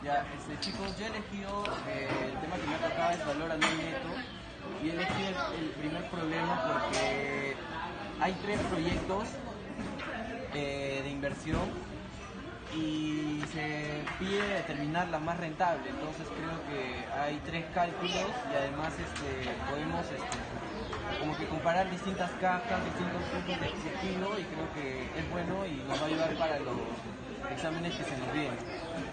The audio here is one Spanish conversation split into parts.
Ya, chicos, yo he elegido el tema que me ha tocado es valor anual neto y he elegido el primer problema porque hay tres proyectos de inversión y se pide determinar la más rentable, entonces creo que hay tres cálculos y además podemos como que comparar distintas cajas, distintos puntos de objetivo y creo que es bueno y nos va a ayudar para los exámenes que se nos vienen.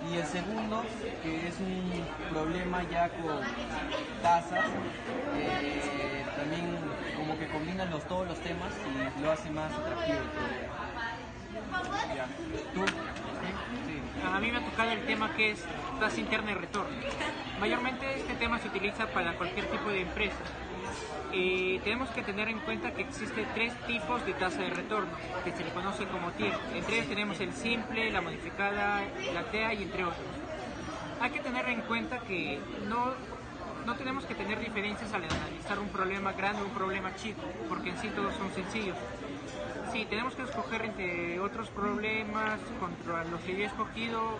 Y el segundo, que es un problema ya con tasas, también como que combina todos los temas y lo hace más atractivo el problema. Ya. ¿Tú? Sí. A mí me ha tocado el tema que es tasa interna de retorno. Mayormente este tema se utiliza para cualquier tipo de empresa. Tenemos que tener en cuenta que existen tres tipos de tasa de retorno, que se le conoce como TIR. Entre ellos tenemos el simple, la modificada, la TEA y entre otros. Hay que tener en cuenta que no tenemos que tener diferencias al analizar un problema grande o un problema chico, porque en sí todos son sencillos. Si tenemos que escoger entre otros problemas contra los que yo he escogido,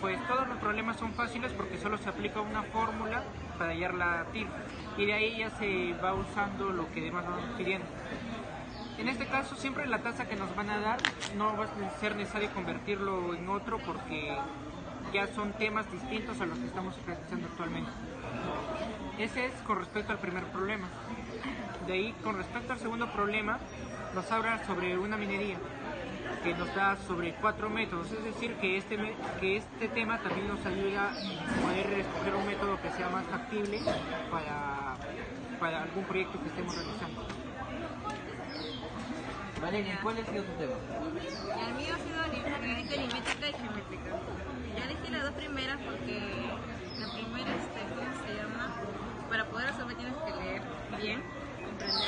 pues todos los problemas son fáciles porque solo se aplica una fórmula para hallar la TIR y de ahí ya se va usando lo que demás vamos pidiendo. En este caso siempre la tasa que nos van a dar no va a ser necesario convertirlo en otro porque ya son temas distintos a los que estamos realizando actualmente. Ese es con respecto al primer problema. De ahí, con respecto al segundo problema, nos habla sobre una minería que nos da sobre 4 métodos, es decir, que este tema también nos ayuda a poder escoger un método que sea más factible para algún proyecto que estemos realizando. Valeria, ¿cuál ha sido tu tema? El mío ha sido orgánica, aritmética y geométrica. Yo elegí las dos primeras porque la primera, ¿cómo se llama? Para poder resolver tienes que leer bien, comprender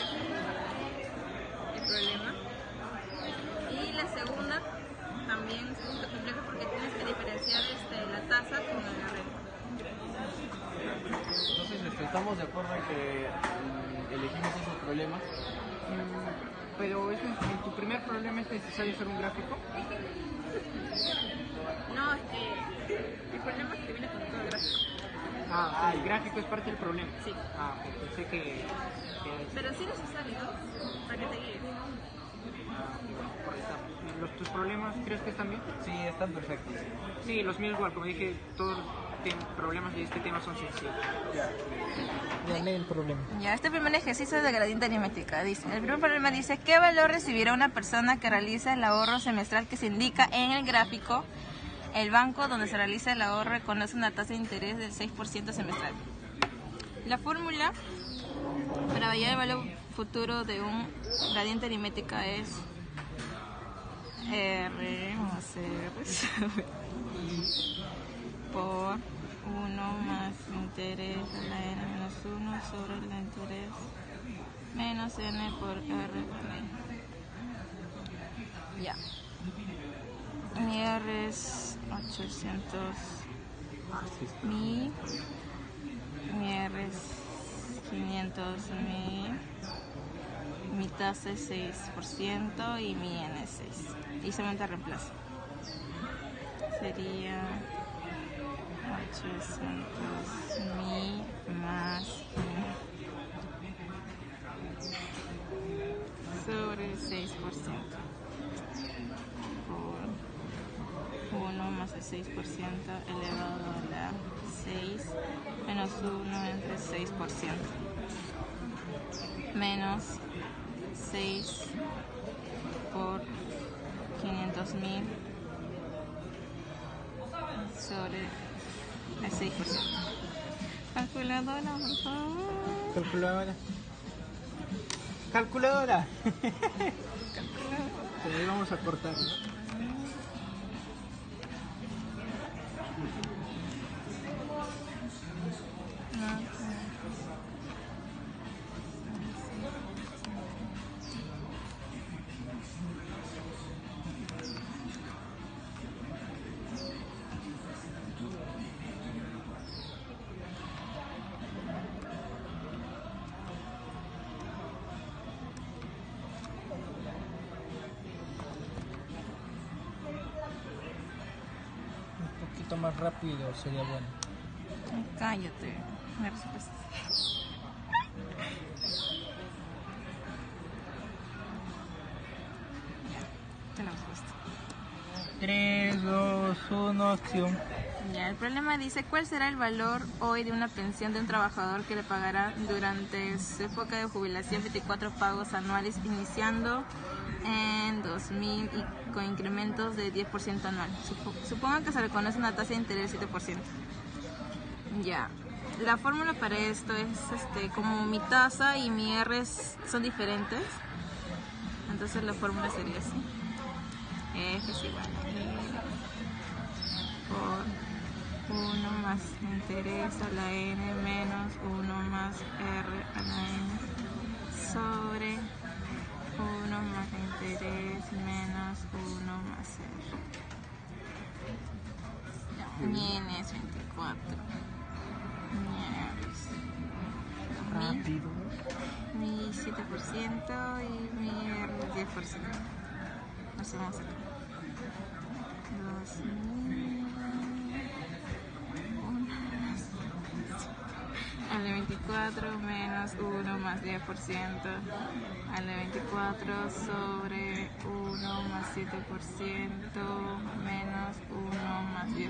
el problema. Y la segunda también es un poco compleja porque tienes que diferenciar la tasa con la renta. Entonces, estamos de acuerdo en que elegimos esos problemas. Pero en tu primer problema es necesario hacer un gráfico. No, es que el problema es que viene con todo el gráfico. El gráfico es parte del problema. Sí. Pensé que Pero sí es necesario, ¿no? Para que te guíes. ¿Tus problemas crees que están bien? Sí, están perfectos. Sí, los míos igual, como dije, todos los problemas de este tema son sencillos. Ya lee el problema. Ya, este primer ejercicio es de gradiente aritmética. Dice, el primer problema dice, ¿qué valor recibirá una persona que realiza el ahorro semestral que se indica en el gráfico? El banco donde se realiza el ahorro reconoce una tasa de interés del 6% semestral. La fórmula para hallar el valor futuro de un gradiente aritmética es R más R por 1 más interés a la n menos 1 sobre el interés menos n por R. Ya. Mi R es 800 mil, mi R es 500 mil, mi tasa es 6% y mi N es 6. Y solamente reemplazo. Sería 800 mil más sobre 6% por 1 más el 6% elevado a la 6 menos 1 entre 6% menos 6 por 500.000 sobre el 6%. Calculadora, por favor. Calculadora. Calculadora. Pero ahí vamos a cortar, ¿no? poquito más rápido sería bueno. Cállate. La respuesta. Ya, la respuesta. 3, 2, 1, acción. Ya, el problema dice, ¿cuál será el valor hoy de una pensión de un trabajador que le pagará durante su época de jubilación 24 pagos anuales iniciando en 2000 y con incrementos de 10% anual? Supongo que se reconoce una tasa de interés del 7%. Ya, la fórmula para esto es como mi tasa y mi R son diferentes, entonces la fórmula sería así. F es igual a por 1 más interés a la n menos 1 más r a la n sobre 1 más interés menos 1 más r. Mi n es 24. Rápido. Mi 7% y mi R 10%. Hacemos acá. 2000. Al de 24 menos 1 más 10%. Al de 24 sobre 1 más 7% menos 1 más 10%.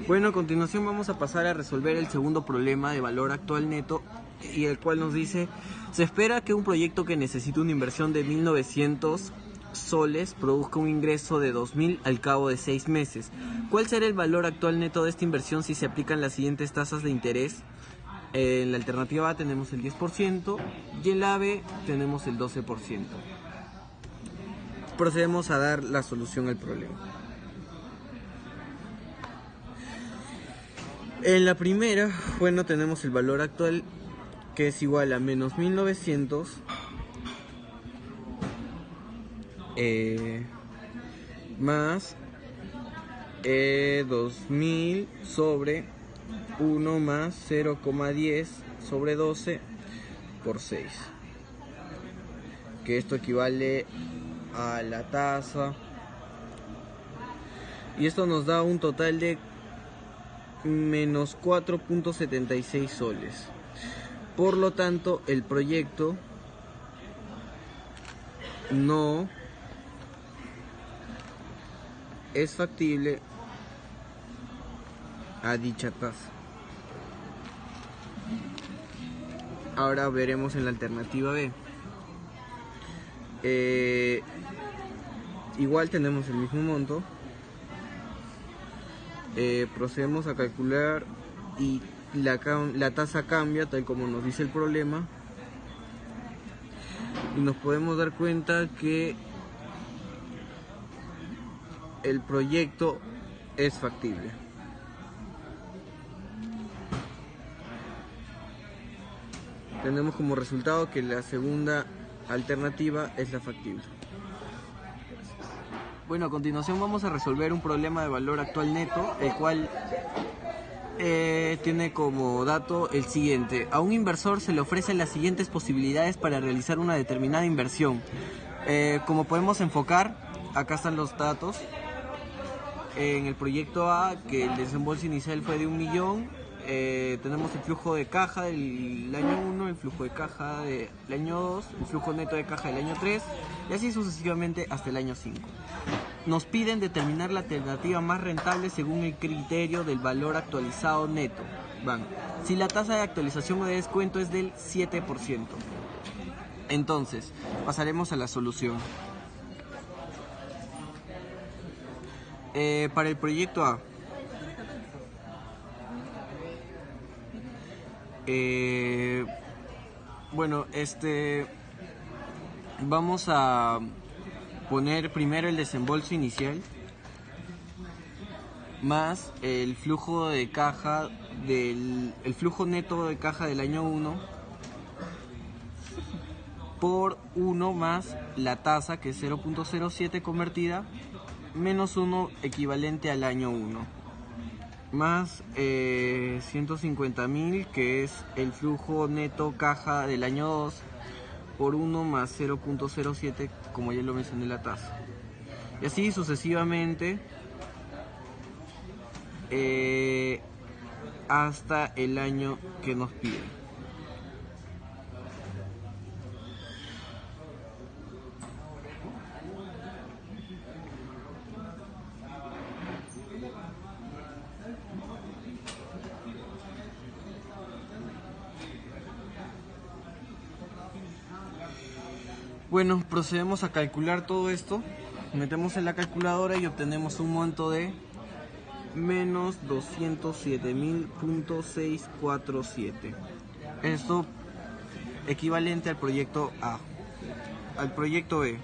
Bueno, a continuación vamos a pasar a resolver el segundo problema de valor actual neto, y el cual nos dice: se espera que un proyecto que necesite una inversión de 1.900 soles produzca un ingreso de 2.000 al cabo de 6 meses. ¿Cuál será el valor actual neto de esta inversión si se aplican las siguientes tasas de interés? En la alternativa A tenemos el 10% y en la B tenemos el 12%. Procedemos a dar la solución al problema. En la primera, bueno, tenemos el valor actual, que es igual a menos 1.900 más 2.000 sobre 1 más 0,10 sobre 12 por 6, que esto equivale a la tasa, y esto nos da un total de menos 4.76 soles. Por lo tanto, el proyecto no es factible a dicha tasa. Ahora veremos en la alternativa B. Igual tenemos el mismo monto. Procedemos a calcular y la tasa cambia tal como nos dice el problema, y nos podemos dar cuenta que el proyecto es factible. Tenemos como resultado que la segunda alternativa es la factible. Bueno, a continuación vamos a resolver un problema de valor actual neto, el cual tiene como dato el siguiente: a un inversor se le ofrecen las siguientes posibilidades para realizar una determinada inversión. Como podemos enfocar, acá están los datos. En el proyecto A, que el desembolso inicial fue de 1 millón, tenemos el flujo de caja del año 1, el flujo de caja del año 2, el flujo neto de caja del año 3, y así sucesivamente hasta el año 5. nos piden determinar la alternativa más rentable según el criterio del valor actualizado neto. Van. Si la tasa de actualización o de descuento es del 7%. Entonces, pasaremos a la solución. Para el proyecto A, bueno, vamos a poner primero el desembolso inicial más el flujo de caja el flujo neto de caja del año 1 por 1 más la tasa, que es 0.07 convertida, menos 1 equivalente al año 1, más 150.000, que es el flujo neto caja del año 2, por 1 más 0.07, como ya lo mencioné, la tasa. Y así sucesivamente hasta el año que nos piden. Bueno, procedemos a calcular todo esto. Metemos en la calculadora y obtenemos un monto de menos 207.647. Esto equivalente al proyecto A. Al proyecto B,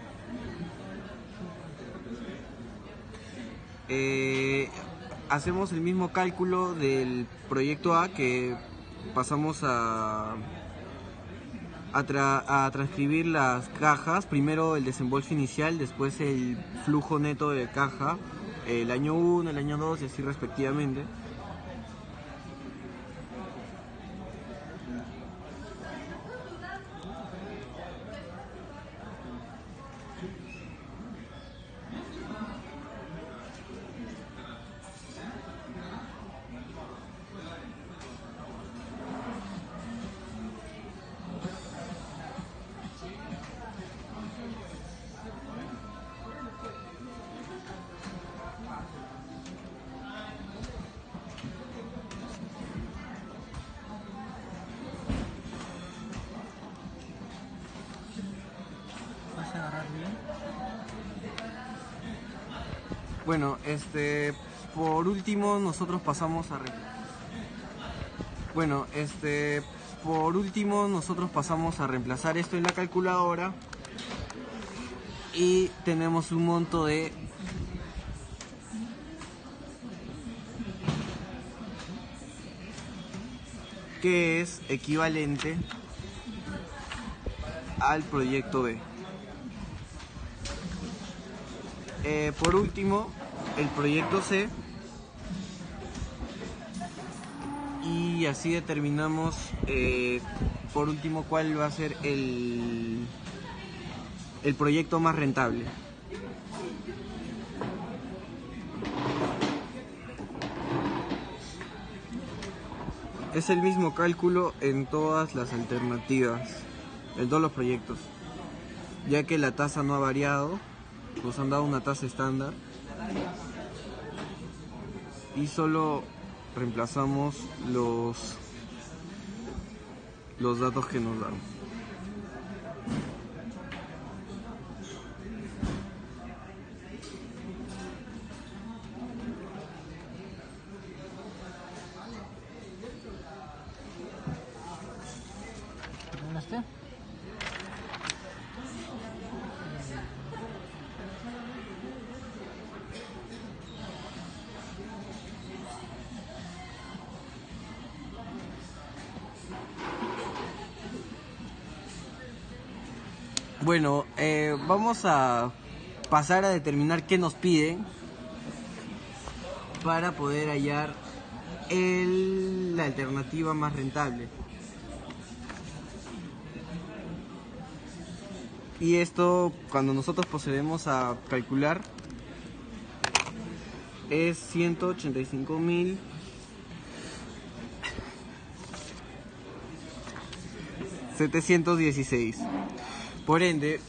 hacemos el mismo cálculo del proyecto A, que pasamos a transcribir las cajas, primero el desembolso inicial, después el flujo neto de caja, el año 1, el año 2 y así respectivamente. ¿Vas a agarrar bien? Bueno, por último nosotros pasamos a reemplazar esto en la calculadora y tenemos un monto de que es equivalente al proyecto B. Por último, el proyecto C, y así determinamos por último cuál va a ser el proyecto más rentable. Es el mismo cálculo en todas las alternativas, en todos los proyectos, ya que la tasa no ha variado. Nos han dado una tasa estándar y solo reemplazamos los datos que nos dan. ¿Terminaste? Bueno, vamos a pasar a determinar qué nos piden para poder hallar la alternativa más rentable. Y esto, cuando nosotros procedemos a calcular, es 185.716. Por ende,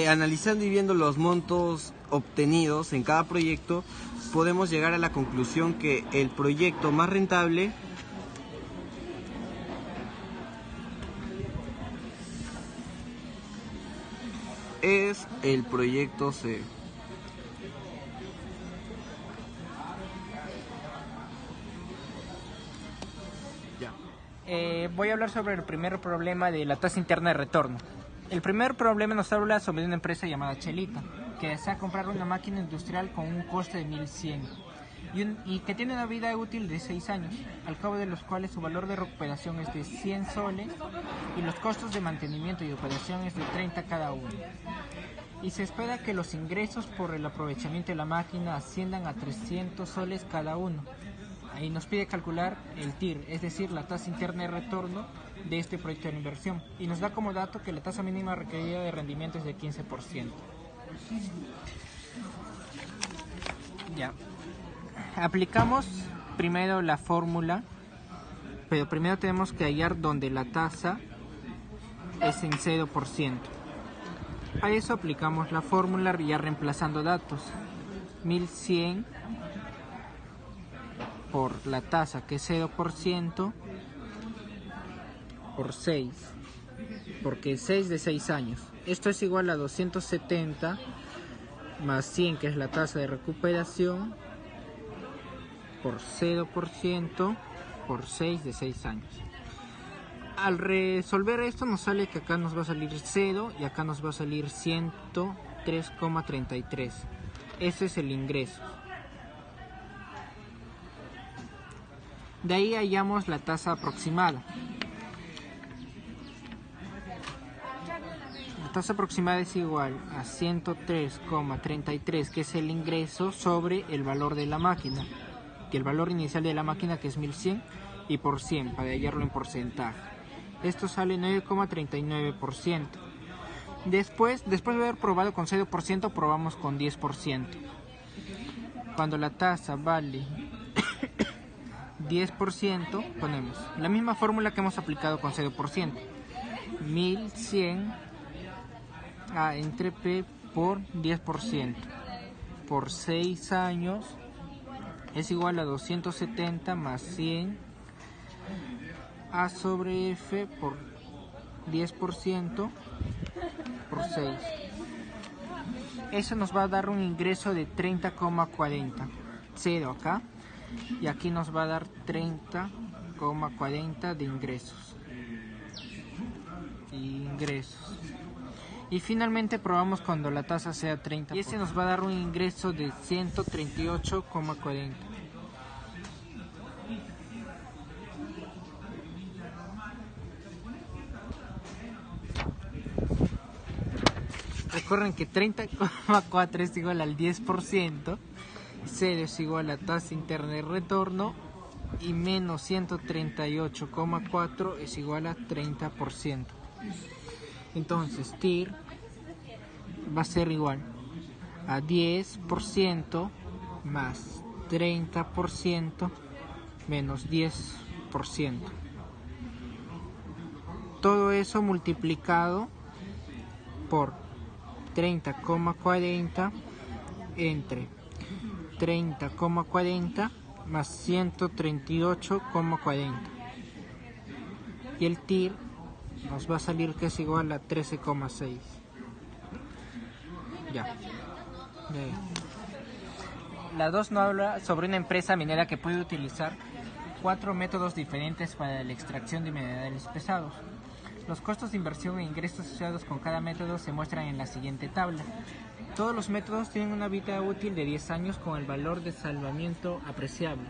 analizando y viendo los montos obtenidos en cada proyecto, podemos llegar a la conclusión que el proyecto más rentable es el proyecto C. Voy a hablar sobre el primer problema de la tasa interna de retorno. El primer problema nos habla sobre una empresa llamada Chelita, que desea comprar una máquina industrial con un coste de 1100 y que tiene una vida útil de 6 años, al cabo de los cuales su valor de recuperación es de 100 soles y los costos de mantenimiento y operación es de 30 cada uno. Y se espera que los ingresos por el aprovechamiento de la máquina asciendan a 300 soles cada uno. Ahí nos pide calcular el TIR, es decir, la tasa interna de retorno de este proyecto de inversión. Y nos da como dato que la tasa mínima requerida de rendimiento es de 15%. Ya. Aplicamos primero la fórmula, pero primero tenemos que hallar donde la tasa es en 0%. A eso aplicamos la fórmula ya reemplazando datos. 1100 por la tasa que es 0% por 6, porque es 6 de 6 años. Esto es igual a 270 más 100, que es la tasa de recuperación, por 0% por 6 de 6 años. Al resolver esto nos sale que acá nos va a salir 0 y acá nos va a salir 103,33. Ese es el ingreso. De ahí hallamos la tasa aproximada. La tasa aproximada es igual a 103,33, que es el ingreso sobre el valor de la máquina, que el valor inicial de la máquina, que es 1100, y por 100 para hallarlo en porcentaje. Esto sale 9,39%. Después de haber probado con 0%, probamos con 10%. Cuando la tasa vale 10%, ponemos la misma fórmula que hemos aplicado con 0%. 1100 entre P por 10%. Por 6 años es igual a 270 más 100 A sobre F por 10% por 6. Eso nos va a dar un ingreso de 30,40. 0 acá. Y aquí nos va a dar 30,40 de ingresos. Y finalmente probamos cuando la tasa sea 30%. Y ese nos va a dar un ingreso de 138,40. Recuerden que 30,4 es igual al 10%. 0 es igual a tasa interna de retorno y menos 138,4 es igual a 30%. Entonces TIR va a ser igual a 10% más 30% menos 10%. Todo eso multiplicado por 30,40 entre 30,40 más 138,40. Y el TIR nos va a salir que es igual a 13,6. Ya. La 2 nos habla sobre una empresa minera que puede utilizar 4 métodos diferentes para la extracción de minerales pesados. Los costos de inversión e ingresos asociados con cada método se muestran en la siguiente tabla. Todos los métodos tienen una vida útil de 10 años con el valor de salvamiento apreciable.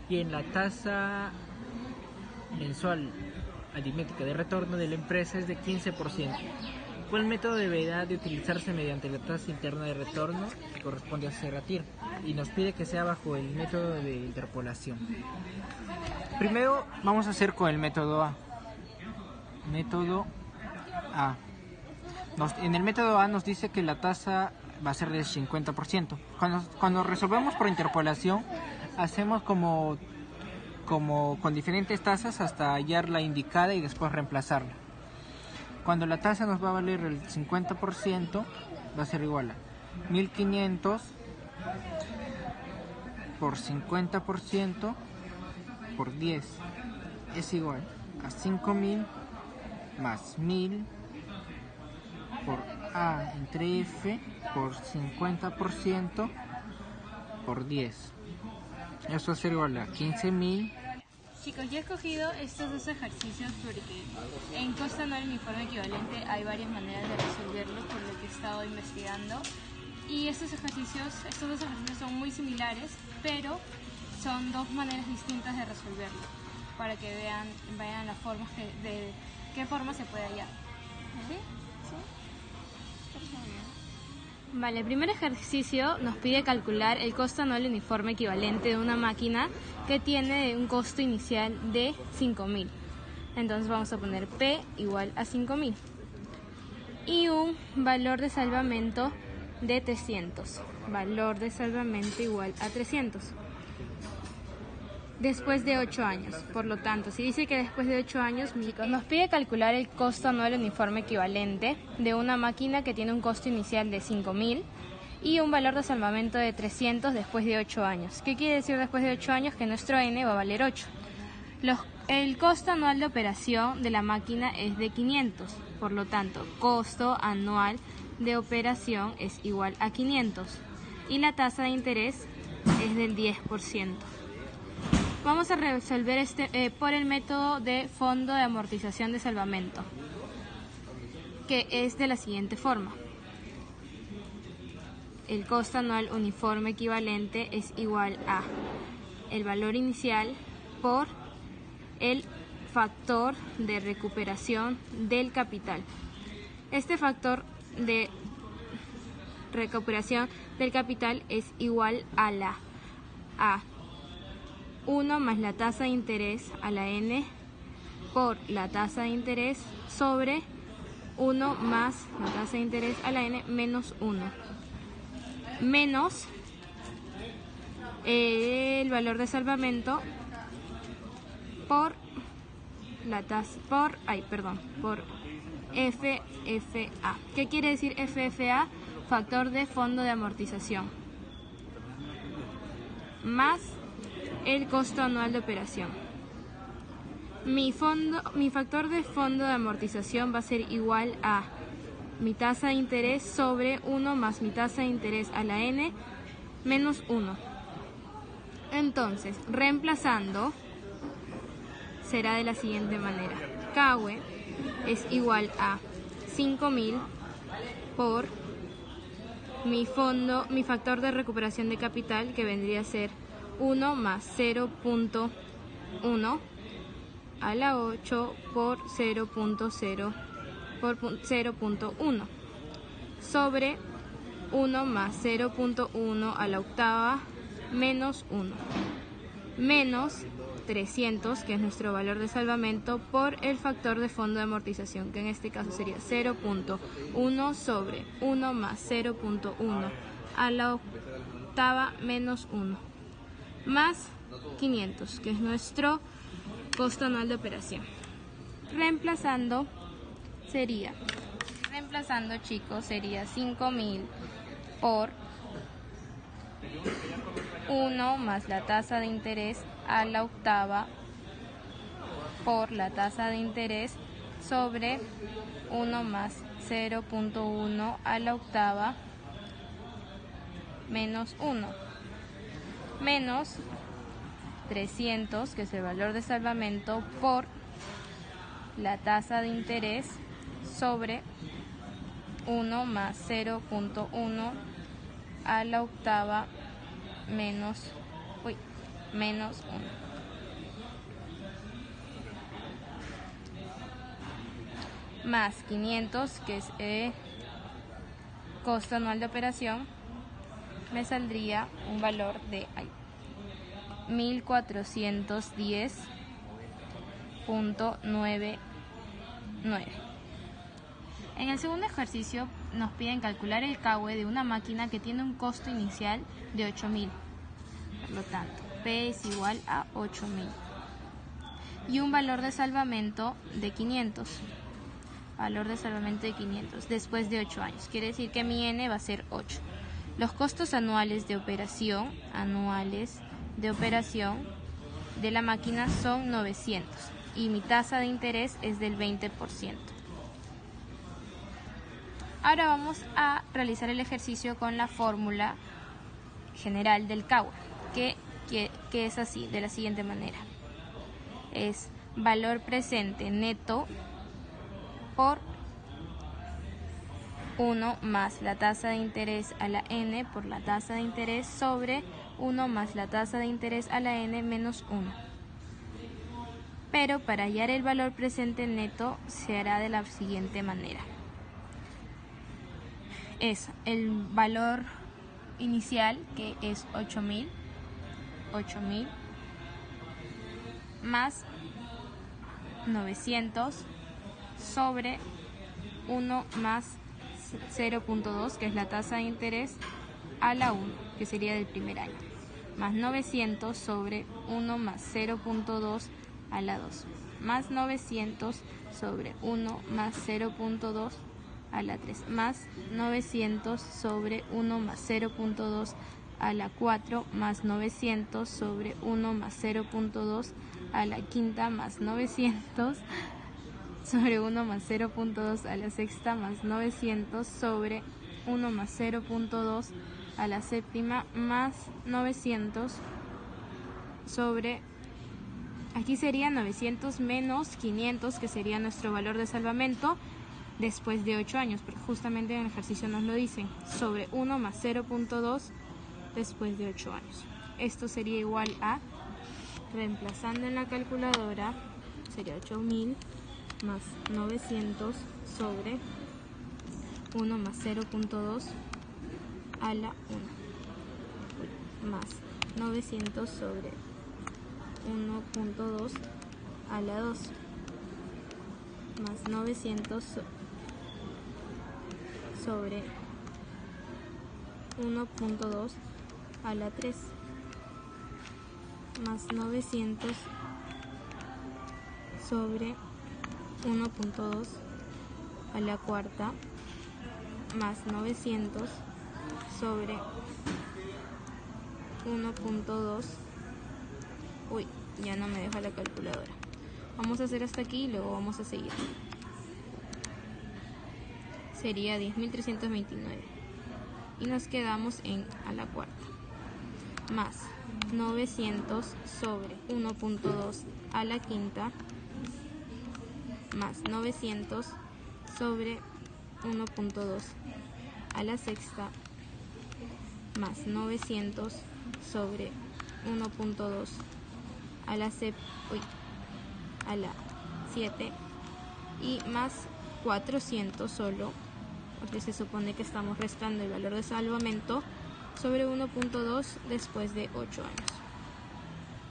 Y en la tasa mensual aritmética de retorno de la empresa es de 15%. ¿Cuál método deberá de utilizarse mediante la tasa interna de retorno que corresponde a Serratir? Y nos pide que sea bajo el método de interpolación. Primero vamos a hacer con el método A. Método A. En el método A nos dice que la tasa va a ser del 50%. Cuando resolvemos por interpolación, hacemos como con diferentes tasas hasta hallar la indicada y después reemplazarla. Cuando la tasa nos va a valer el 50%, va a ser igual a 1500 por 50% por 10 es igual a 5000 más 1000 por A entre F por 50% por 10. Eso es igual a 15.000. Chicos, yo he escogido estos dos ejercicios porque en costo anual uniforme equivalente hay varias maneras de resolverlo por lo que he estado investigando. Y estos dos ejercicios son muy similares, pero son dos maneras distintas de resolverlo, para que vean las formas de qué forma se puede hallar. ¿Sí? Vale, el primer ejercicio nos pide calcular el costo anual uniforme equivalente de una máquina que tiene un costo inicial de 5.000. Entonces vamos a poner P igual a 5.000 y un valor de salvamento de 300. Valor de salvamento igual a 300. Después de 8 años. Por lo tanto, si dice que después de 8 años, nos pide calcular el costo anual uniforme equivalente de una máquina que tiene un costo inicial de 5.000 y un valor de salvamento de 300 después de 8 años. ¿Qué quiere decir después de 8 años? Que nuestro N va a valer 8. El costo anual de operación de la máquina es de 500. Por lo tanto, costo anual de operación es igual a 500. Y la tasa de interés es del 10%. Vamos a resolver por el método de fondo de amortización de salvamento, que es de la siguiente forma. El costo anual uniforme equivalente es igual a el valor inicial por el factor de recuperación del capital. Este factor de recuperación del capital es igual a la A 1 más la tasa de interés a la N por la tasa de interés sobre 1 más la tasa de interés a la N menos 1 menos el valor de salvamento por la tasa por FFA. ¿Qué quiere decir FFA? Factor de fondo de amortización más el costo anual de operación. Mi factor de fondo de amortización va a ser igual a mi tasa de interés sobre 1 más mi tasa de interés a la N menos 1. Entonces, reemplazando, será de la siguiente manera. KW es igual a 5.000 por mi factor de recuperación de capital, que vendría a ser 1 más 0.1 a la 8 por 0.1 sobre 1 más 0.1 a la octava menos 1 menos 300, que es nuestro valor de salvamento, por el factor de fondo de amortización, que en este caso sería 0.1 sobre 1 más 0.1 a la octava menos 1 más 500, que es nuestro costo anual de operación. Reemplazando, chicos, sería 5.000 por 1 más la tasa de interés a la octava por la tasa de interés sobre 1 más 0.1 a la octava menos 1 menos 300, que es el valor de salvamento, por la tasa de interés sobre 1 más 0.1 a la octava menos 1. Más 500, que es costo anual de operación, me saldría un valor de 1.410.99. En el segundo ejercicio nos piden calcular el KW de una máquina que tiene un costo inicial de 8.000. Por lo tanto, P es igual a 8.000. Y un valor de salvamento de 500. Valor de salvamento de 500 después de 8 años. Quiere decir que mi N va a ser 8. Los costos anuales de operación de la máquina son 900 y mi tasa de interés es del 20%. Ahora vamos a realizar el ejercicio con la fórmula general del CAUA, que es así, de la siguiente manera. Es valor presente neto por 1 más la tasa de interés a la n por la tasa de interés sobre 1 más la tasa de interés a la n menos 1. Pero para hallar el valor presente neto se hará de la siguiente manera. Es el valor inicial, que es 8.000 más 900 sobre 1 más 0.2, que es la tasa de interés, a la 1, que sería del primer año, más 900 sobre 1 más 0.2 a la 2, más 900 sobre 1 más 0.2 a la 3, más 900 sobre 1 más 0.2 a la 4, más 900 sobre 1 más 0.2 a la quinta, más 900 sobre 1 más 0.2 a la sexta, más 900 sobre 1 más 0.2 a la séptima, más 900 sobre, aquí sería 900 menos 500, que sería nuestro valor de salvamento después de 8 años, porque justamente en el ejercicio nos lo dicen, sobre 1 más 0.2 después de 8 años. Esto sería igual a, reemplazando en la calculadora, sería 8.000 más 900 sobre 1 más 0.2 a la 1, más 900 sobre 1.2 a la 2, más 900 sobre 1.2 a la 3, más 900 sobre 1.2 a la cuarta, más 900 sobre 1.2, ya no me deja la calculadora. Vamos a hacer hasta aquí y luego vamos a seguir. Sería 10.329 y nos quedamos en a la cuarta, más 900 sobre 1.2 a la quinta, más 900 sobre 1.2 a la sexta, más 900 sobre 1.2 a la a la 7 y más 400 solo, porque se supone que estamos restando el valor de salvamento sobre 1.2 después de 8 años.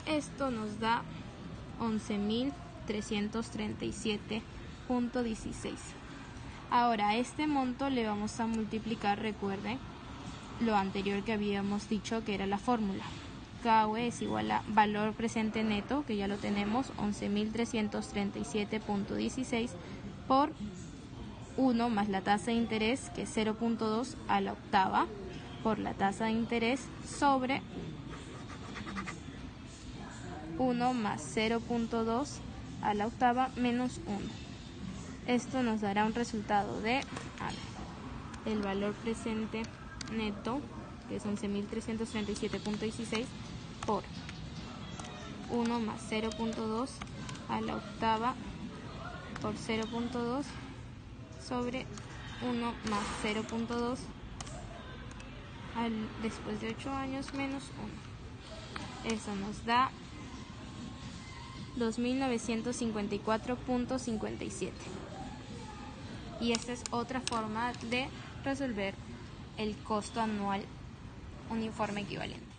Esto nos da 11.337.16. Ahora a este monto le vamos a multiplicar, recuerden, lo anterior que habíamos dicho que era la fórmula. KV es igual a valor presente neto, que ya lo tenemos, 11.337.16 por 1 más la tasa de interés, que es 0.2 a la octava, por la tasa de interés sobre 1 más 0.2 a la octava menos 1. Esto nos dará un resultado de el valor presente neto, que es 11.337.16 por 1 más 0.2 a la octava por 0.2 sobre 1 más 0.2 después de 8 años menos 1. Eso nos da 2.954.57. Y esta es otra forma de resolver el costo anual uniforme equivalente.